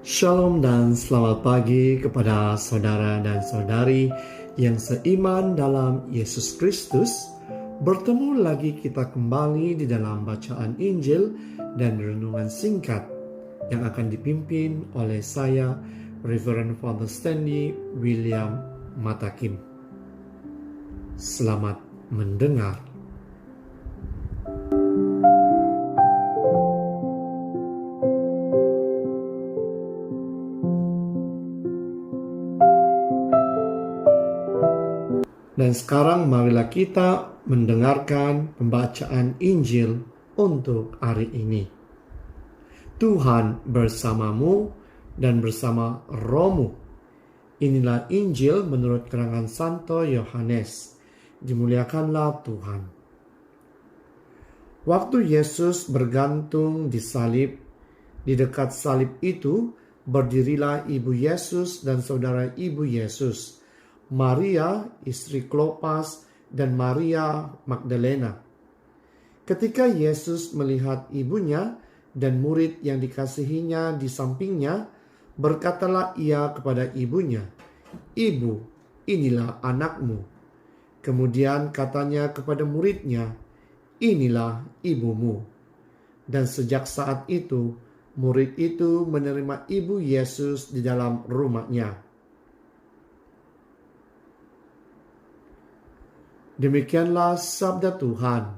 Shalom dan selamat pagi kepada saudara dan saudari yang seiman dalam Yesus Kristus. Bertemu lagi kita kembali di dalam bacaan Injil dan renungan singkat yang akan dipimpin oleh saya, Reverend Father Stanley William Matakin. Selamat mendengar. Dan sekarang marilah kita mendengarkan pembacaan Injil untuk hari ini. Tuhan bersamamu dan bersama rohmu. Inilah Injil menurut keterangan Santo Yohanes. Dimuliakanlah Tuhan. Waktu Yesus bergantung di salib, di dekat salib itu berdirilah ibu Yesus dan saudara ibu Yesus, Maria, istri Klopas, dan Maria Magdalena. Ketika Yesus melihat ibunya dan murid yang dikasihinya di sampingnya, berkatalah ia kepada ibunya, "Ibu, inilah anakmu." Kemudian katanya kepada muridnya, "Inilah ibumu." Dan sejak saat itu, murid itu menerima ibu Yesus di dalam rumahnya. Demikianlah sabda Tuhan.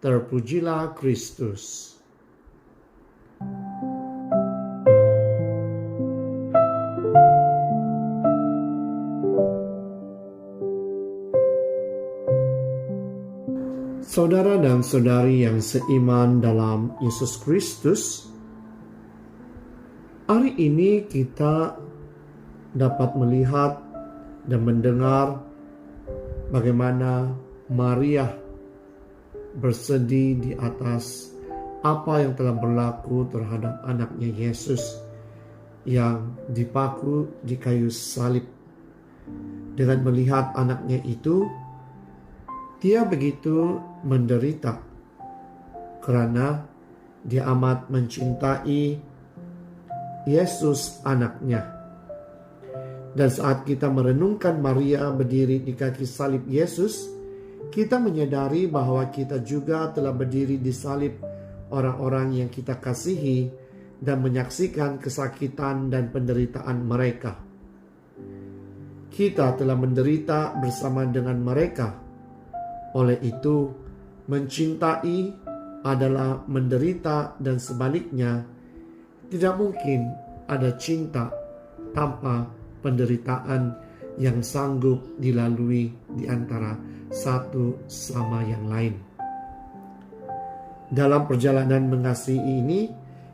Terpujilah Kristus. Saudara dan saudari yang seiman dalam Yesus Kristus, hari ini kita dapat melihat dan mendengar bagaimana Maria bersedih di atas apa yang telah berlaku terhadap anaknya Yesus yang dipaku di kayu salib. Dengan melihat anaknya itu, dia begitu menderita karena dia amat mencintai Yesus anaknya. Dan saat kita merenungkan Maria berdiri di kaki salib Yesus, kita menyadari bahwa kita juga telah berdiri di salib orang-orang yang kita kasihi dan menyaksikan kesakitan dan penderitaan mereka. Kita telah menderita bersama dengan mereka. Oleh itu, mencintai adalah menderita dan sebaliknya. Tidak mungkin ada cinta tanpa penderitaan yang sanggup dilalui di antara satu sama yang lain. Dalam perjalanan mengasihi ini,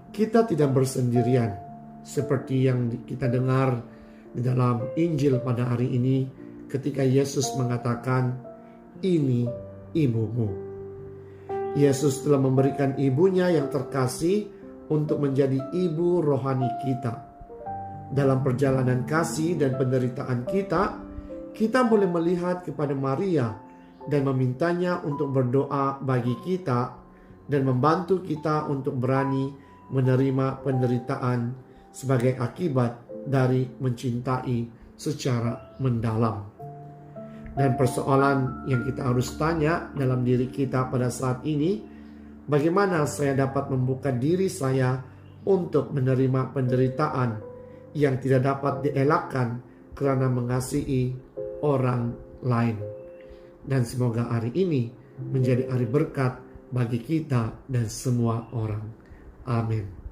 kita tidak bersendirian. Seperti yang kita dengar di dalam Injil pada hari ini ketika Yesus mengatakan, "Ini ibumu." Yesus telah memberikan ibunya yang terkasih untuk menjadi ibu rohani kita. Dalam perjalanan kasih dan penderitaan kita boleh melihat kepada Maria dan memintanya untuk berdoa bagi kita dan membantu kita untuk berani menerima penderitaan sebagai akibat dari mencintai secara mendalam. Dan persoalan yang kita harus tanya dalam diri kita pada saat ini, bagaimana saya dapat membuka diri saya untuk menerima penderitaan yang tidak dapat dielakkan karena mengasihi orang lain. Dan semoga hari ini menjadi hari berkat bagi kita dan semua orang. Amin.